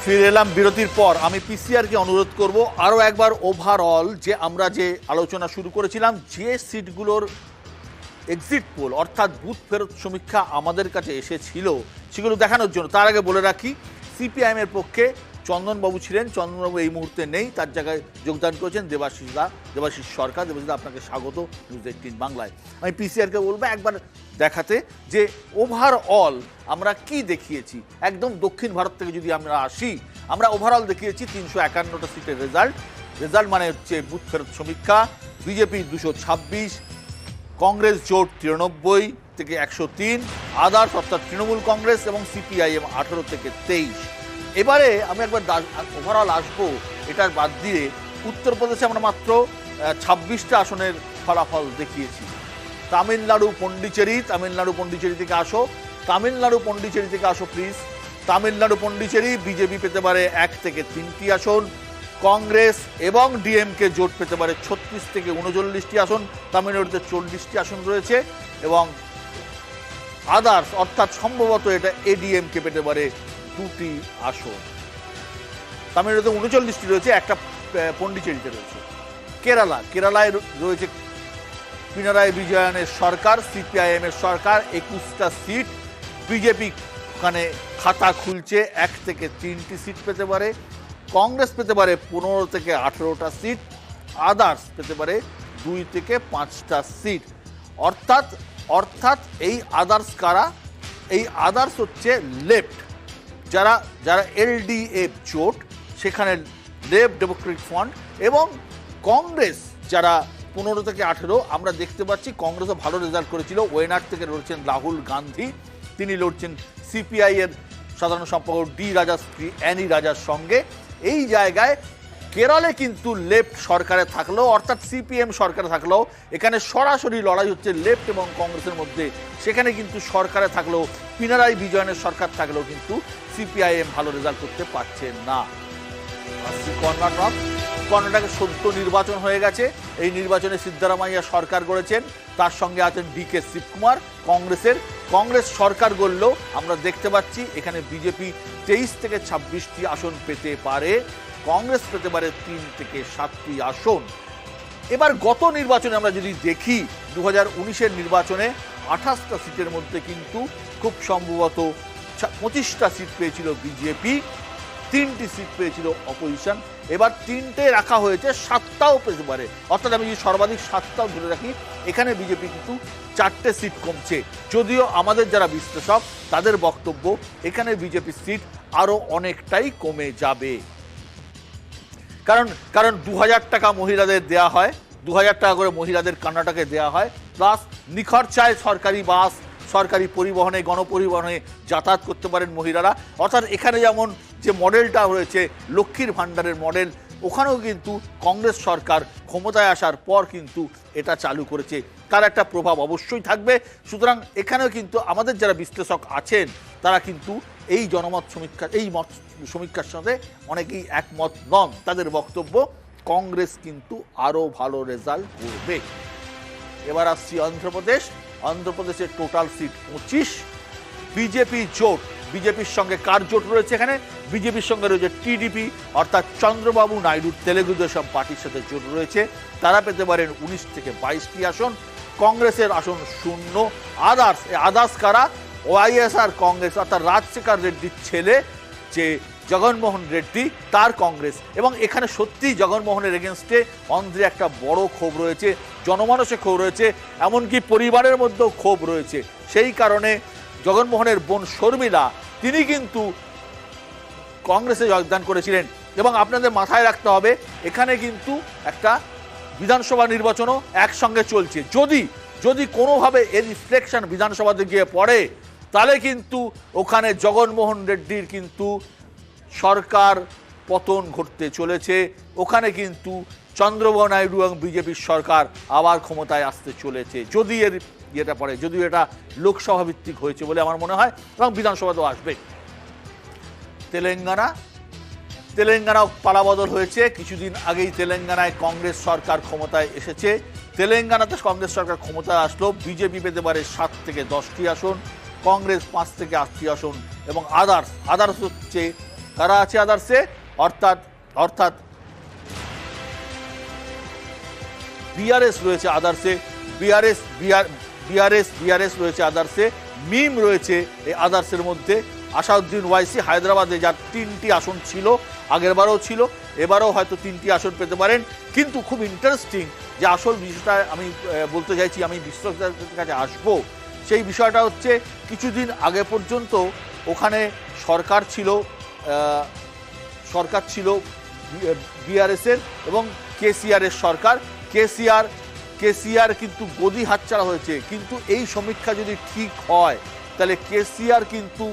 ফিরে এলাম বিরতির পর। আমি পিসিআরকে অনুরোধ করব আরও একবার ওভারঅল যে আমরা যে আলোচনা শুরু করেছিলাম, যে সিটগুলোর এক্সিট পোল অর্থাৎ বুথ ফেরত সমীক্ষা আমাদের কাছে এসেছিল সেগুলো দেখানোর জন্য। তার আগে বলে রাখি, সিপিআইএমের পক্ষে চন্দনবাবু ছিলেন, চন্দনবাবু এই মুহূর্তে নেই, তার জায়গায় যোগদান করেছেন দেবাশিস সরকার। দেবাশিসদা, আপনাকে স্বাগত নিউজ 18 বাংলায়। আমি পিসিআরকে বলবো একবার দেখাতে যে ওভারঅল আমরা কি দেখিয়েছি। একদম দক্ষিণ ভারত থেকে যদি আমরা আসি, আমরা ওভারঅল দেখিয়েছি 351টা সিটের রেজাল্ট মানে হচ্ছে বুথ ফেরত সমীক্ষা। বিজেপি 226, কংগ্রেস জোট 93 থেকে 103, আদার্স অর্থাৎ তৃণমূল কংগ্রেস এবং সিপিআইএম 18 থেকে 23। এবারে আমি একবার ওভারঅল আসবো। এটার বাদ দিয়ে উত্তরপ্রদেশে আমরা মাত্র 26টা আসনের ফলাফল দেখিয়েছি। তামিলনাড়ু পন্ডিচেরি থেকে আসো, প্লিজ। তামিলনাড়ু পন্ডিচেরি বিজেপি পেতে পারে 1 থেকে 3টি আসন, কংগ্রেস এবং ডিএমকে জোট পেতে পারে 36 থেকে 39টি আসন, তামিলনাড়ুতে 40টি আসন রয়েছে, এবং আদার্স অর্থাৎ সম্ভবত এটা এডিএমকে পেতে পারে 2টি আসন। তামিলনাড়ুতে 39টি রয়েছে, একটা পন্ডিচেরিতে রয়েছে। কেরালায় রয়েছে পিনারাই বিজয়নের সরকার, সিপিআইএম এর সরকার, 21টা সিট। বিজেপি ওখানে খাতা খুলছে, 1 থেকে 3টি সিট পেতে পারে, কংগ্রেস পেতে পারে 15 থেকে 18টা সিট, আদার্স পেতে পারে 2 থেকে 5টা সিট। অর্থাৎ এই আদার্স কারা? এই আদার্স হচ্ছে লেফট, যারা এলডিএফ জোট, সেখানে লেফট ডেমোক্রেটিক ফ্রন্ট, এবং কংগ্রেস যারা 15 থেকে 18। আমরা দেখতে পাচ্ছি কংগ্রেসও ভালো রেজাল্ট করেছিল। ওয়েনার থেকে লড়ছেন রাহুল গান্ধী, তিনি লড়ছেন সিপিআই এর সাধারণ সম্পাদক ডি রাজা স্ত্রী অ্যানি রাজার সঙ্গে। এই জায়গায় কেরলে কিন্তু লেফট সরকারে থাকলেও, অর্থাৎ সিপিএম সরকারে থাকলেও, এখানে সরাসরি লড়াই হচ্ছে লেফট এবং কংগ্রেসের মধ্যে। সেখানে কিন্তু সরকারে থাকলেও, পিনারাই বিজয়নের সরকার থাকলেও কিন্তু সিপিআইএম ভালো রেজাল্ট করতে পারছে না। কর্ণাটকে সদ্য নির্বাচন হয়ে গেছে। এই নির্বাচনে সিদ্ধারামাইয়া সরকার গড়েছেন, তার সঙ্গে আছেন ডিকে শিবকুমার। কংগ্রেস সরকার গড়লেও আমরা দেখতে পাচ্ছি এখানে বিজেপি 23 থেকে 26টি আসন পেতে পারে, কংগ্রেস পেতে পারে 3 থেকে 7টি আসন। এবার গত নির্বাচনে আমরা যদি দেখি, 2019-এর নির্বাচনে 28টা সিটের মধ্যে কিন্তু খুব সম্ভবত 25টা সিট পেয়েছিল বিজেপি, 3টি সিট পেয়েছিল অপোজিশন। এবার 3টে রাখা হয়েছে, 7টাও পেতে পারে। অর্থাৎ আমি যদি সর্বাধিক 7টাও ধরে রাখি, এখানে বিজেপি কিন্তু 4টে সিট কমছে। যদিও আমাদের যারা বিশ্লেষক তাদের বক্তব্য এখানে বিজেপির সিট আরো অনেকটাই কমে যাবে। কারণ 2000 টাকা মহিলাদের দেয়া হয়, 2000 টাকা করে মহিলাদের কর্ণাটকে দেয়া হয়, প্লাস নিখরচায় সরকারি বাস, সরকারি পরিবহনে, গণপরিবহনে যাতায়াত করতে পারেন মহিলারা। অর্থাৎ এখানে যেমন যে মডেলটা রয়েছে লক্ষ্মীর ভাণ্ডারের মডেল, ওখানেও কিন্তু কংগ্রেস সরকার ক্ষমতায় আসার পর কিন্তু এটা চালু করেছে, তার একটা প্রভাব অবশ্যই থাকবে। সুতরাং এখানেও কিন্তু আমাদের যারা বিশ্লেষক আছেন তারা কিন্তু এই জনমত সমীক্ষা, এই মত সমীক্ষার সাথে অনেকেই একমত নন। তাদের বক্তব্য কংগ্রেস কিন্তু আরও ভালো রেজাল্ট করবে। এবার আসছি অন্ধ্রপ্রদেশের টোটাল সিট 25। বিজেপির সঙ্গে কার জোট রয়েছে? এখানে বিজেপির সঙ্গে রয়েছে টিডিপি, অর্থাৎ চন্দ্রবাবু নাইডুর তেলেগু দেশম পার্টির সাথে জোট রয়েছে, তারা পেতে পারেন 19 থেকে 22টি আসন, কংগ্রেসের আসন 0। আদার্স কারা? ওয়াইএসআর কংগ্রেস, অর্থাৎ রাজশেখর রেড্ডির ছেলে যে জগনমোহন রেড্ডি, তার কংগ্রেস। এবং এখানে সত্যি জগনমোহনের এগেনস্টে অন্ধ্রে একটা বড় ক্ষোভ রয়েছে, জনমানসে ক্ষোভ রয়েছে, এমনকি পরিবারের মধ্যেও ক্ষোভ রয়েছে। সেই কারণে জগনমোহনের বোন শর্মিলা, তিনি কিন্তু কংগ্রেসে যোগদান করেছিলেন। এবং আপনাদের মাথায় রাখতে হবে, এখানে কিন্তু একটা বিধানসভা নির্বাচনও একসঙ্গে চলছে। যদি কোনোভাবে এর রিফ্লেকশন বিধানসভাতে গিয়ে পড়ে, তাহলে কিন্তু ওখানে জগনমোহন রেড্ডির কিন্তু সরকার পতন ঘটতে চলেছে। ওখানে কিন্তু চন্দ্রবাবু নাইডু এবং বিজেপির সরকার আবার ক্ষমতায় আসতে চলেছে, যদি এর ইয়েটা পড়ে। যদিও এটা লোকসভা ভিত্তিক হয়েছে বলে আমার মনে হয়, এবং বিধানসভাতেও আসবে। তেলেঙ্গানাও পালাবদল হয়েছে। কিছুদিন আগেই তেলেঙ্গানায় কংগ্রেস সরকার ক্ষমতায় এসেছে। তেলেঙ্গানাতে কংগ্রেস সরকার ক্ষমতায় আসলো, বিজেপি পেতে পারে 7 থেকে 10টি আসন, কংগ্রেস 5 থেকে 8টি আসন, এবং আদার্স হচ্ছে কারা আছে আদার্সে, অর্থাৎ বিআরএস রয়েছে আদার্সে, বিআরএস রয়েছে আদার্সে, মিম রয়েছে এই আদার্সের মধ্যে। আসাউদ্দিন ওয়াইসি হায়দ্রাবাদে যার 3টি আসন ছিল, আগেরবারও ছিল, এবারও হয়তো 3টি আসন পেতে পারেন। কিন্তু খুব ইন্টারেস্টিং যে আসল বিষয়টা আমি বলতে চাইছি, আমি বিশ্লেষকদের কাছে আসবো, সেই বিষয়টা হচ্ছে কিছুদিন আগে পর্যন্ত ওখানে সরকার ছিল বিআরএসের এবং কেসিআরের সরকার। কেসিআর কিন্তু গদি হাতছাড়া হয়েছে। কিন্তু এই সমীক্ষা যদি ঠিক হয় তাহলে কেসিআর কিন্তু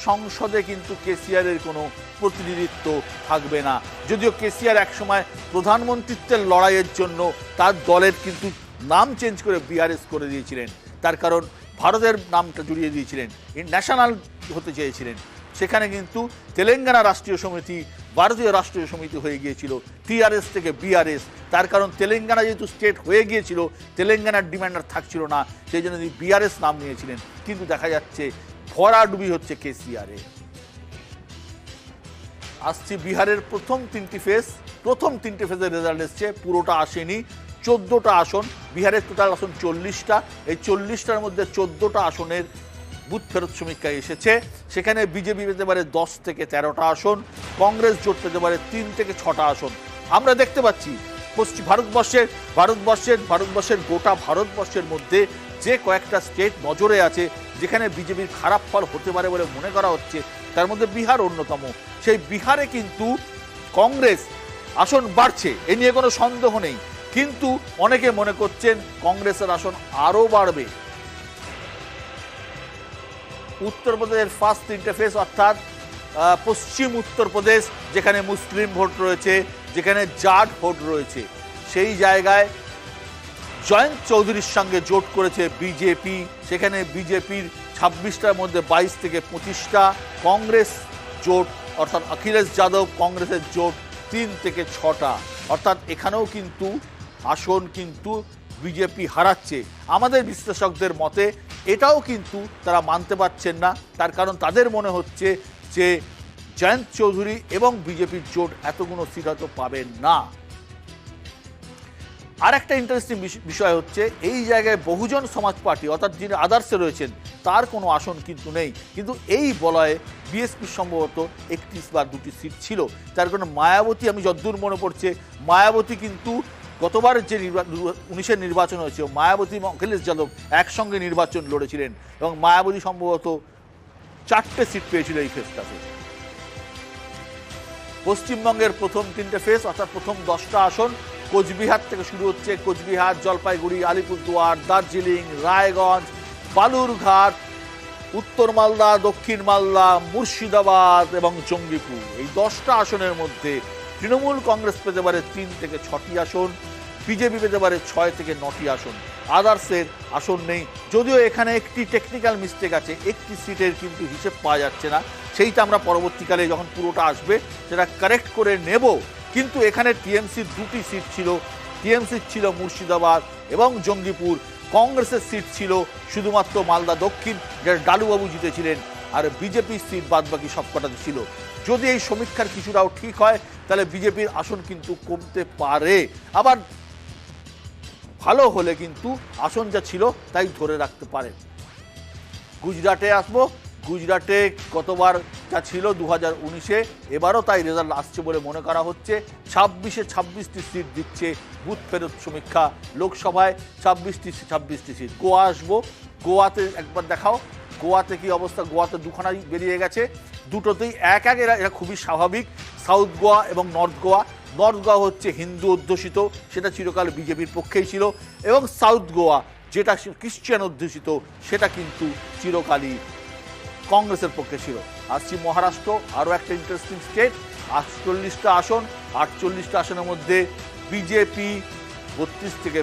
সংসদে কিন্তু কেসিআরের কোনো প্রতিনিধিত্ব থাকবে না। যদিও কেসিআর একসময় প্রধানমন্ত্রীত্বের লড়াইয়ের জন্য তার দলের কিন্তু নাম চেঞ্জ করে বিআরএস করে দিয়েছিলেন, তার কারণ ভারতের নামটা জড়িয়ে দিয়েছিলেন, ন্যাশনাল হতে চেয়েছিলেন। সেখানে কিন্তু তেলেঙ্গানা রাষ্ট্রীয় সমিতি ভারতীয় রাষ্ট্রীয় সমিতি হয়ে গিয়েছিল, টিআরএস থেকে বিআরএস। তার কারণ তেলেঙ্গানা যেহেতু স্টেট হয়ে গিয়েছিল, তেলেঙ্গানার ডিমান্ড আর থাকছিল না, সেই জন্য তিনি বিআরএস নাম নিয়েছিলেন। কিন্তু দেখা যাচ্ছে ভরাডুবি হচ্ছে কেসিআরে। আসছে বিহারের প্রথম তিনটি ফেজের রেজাল্ট এসছে, পুরোটা আসেনি। 14টা আসন, বিহারের টোটাল আসন 40টা, এই 40টার মধ্যে 14টা আসনের বুথ ফেরত সমীক্ষায় এসেছে। সেখানে বিজেপি পেতে পারে 10 থেকে 13টা আসন, কংগ্রেস জোট পেতে পারে 3 থেকে 6টা আসন। আমরা দেখতে পাচ্ছি ভারতবর্ষের গোটা ভারতবর্ষের মধ্যে যে কয়েকটা স্টেট নজরে আছে যেখানে বিজেপির খারাপ ফল হতে পারে বলে মনে করা হচ্ছে, তার মধ্যে বিহার অন্যতম। সেই বিহারে কিন্তু কংগ্রেস আসন বাড়ছে, এ নিয়ে কোনো সন্দেহ নেই। কিন্তু অনেকে মনে করছেন কংগ্রেসের আসন আরও বাড়বে। উত্তরপ্রদেশের ফার্স্ট 3টে ফেজ, অর্থাৎ পশ্চিম উত্তরপ্রদেশ, যেখানে মুসলিম ভোট রয়েছে, যেখানে জাট ভোট রয়েছে, সেই জায়গায় জয়ন্ত চৌধুরীর সঙ্গে জোট করেছে বিজেপি। সেখানে বিজেপির 26টার মধ্যে 22 থেকে 25টা, কংগ্রেস জোট অর্থাৎ অখিলেশ যাদব কংগ্রেসের জোট 3 থেকে 6টা। অর্থাৎ এখানেও কিন্তু আসন কিন্তু বিজেপি হারাচ্ছে। আমাদের বিশ্লেষকদের মতে এটাও কিন্তু তারা মানতে পারছেন না, তার কারণ তাদের মনে হচ্ছে যে জয়ন্ত চৌধুরী এবং বিজেপির জোট এতগুলো সিট হয়তো পাবেন না। আর একটা ইন্টারেস্টিং বিষয় হচ্ছে এই জায়গায় বহুজন সমাজ পার্টি অর্থাৎ যিনি আদার্সে রয়েছেন তার কোনো আসন কিন্তু নেই। কিন্তু এই বলয়ে বিএসপির সম্ভবত 31 বা 2টি সিট ছিল। তার কারণে মায়াবতী, আমি যতদূর মনে পড়ছে, মায়াবতী কিন্তু গতবারের যে 19-এর নির্বাচন হয়েছে, মায়াবতী এবং অখিলেশ যাদব একসঙ্গে নির্বাচন লড়েছিলেন এবং মায়াবতী সম্ভবত 4টে সিট পেয়েছিল এই ফেজটাতে। পশ্চিমবঙ্গের প্রথম 3টে ফেজ অর্থাৎ প্রথম 10টা আসন কোচবিহার থেকে শুরু হচ্ছে। কোচবিহার, জলপাইগুড়ি, আলিপুরদুয়ার, দার্জিলিং, রায়গঞ্জ, বালুরঘাট, উত্তর মালদা, দক্ষিণ মালদা, মুর্শিদাবাদ এবং জঙ্গিপুর। এই 10টা আসনের মধ্যে তৃণমূল কংগ্রেস পেতে পারে 3 থেকে 6টি আসন, বিজেপি পেতে পারে 6 থেকে 9টি আসন। আদার্সের আসন নেই, যদিও এখানে একটি টেকনিক্যাল মিস্টেক আছে, একটি সিটের কিন্তু হিসেব পাওয়া যাচ্ছে না। সেইটা আমরা পরবর্তীকালে যখন পুরোটা আসবে সেটা কারেক্ট করে নেব। কিন্তু এখানে টিএমসির 2টি সিট ছিল, টিএমসির ছিল মুর্শিদাবাদ এবং জঙ্গিপুর। কংগ্রেসের সিট ছিল শুধুমাত্র মালদা দক্ষিণ, যেটা ডালুবাবু জিতেছিলেন, আর বিজেপির সিট বাদবাকি সবকটাতে ছিল। যদি এই সমীক্ষার কিছুটাও ঠিক হয় তাহলে বিজেপির আসন কিন্তু কমতে পারে, আবার ভালো হলে কিন্তু আসন যা ছিল তাই ধরে রাখতে পারে। গুজরাটে আসবো। গুজরাটে গতবার যা ছিল 2019-এ, এবারও তাই রেজাল্ট আসছে বলে মনে করা হচ্ছে। 26টি সিট দিচ্ছে বুথ ফেরত সমীক্ষা। লোকসভায় 26টি সিট। গোয়া আসবো। গোয়াতে একবার দেখাও গোয়াতে কি অবস্থা। গোয়াতে দুখানাই বেরিয়ে গেছে, দুটোতেই এক এরা খুবই স্বাভাবিক। সাউথ গোয়া এবং নর্থ গোয়া। নর্থ গোয়া হচ্ছে হিন্দু অধ্যুষিত, সেটা চিরকাল বিজেপির পক্ষেই ছিল, এবং সাউথ গোয়া যেটা খ্রিশ্চান অধ্যুষিত সেটা কিন্তু চিরকালই কংগ্রেসের পক্ষে ছিল। আসছি মহারাষ্ট্র, আরও একটা ইন্টারেস্টিং স্টেট। 48টা আসন, 48টা আসনের মধ্যে বিজেপি 32 থেকে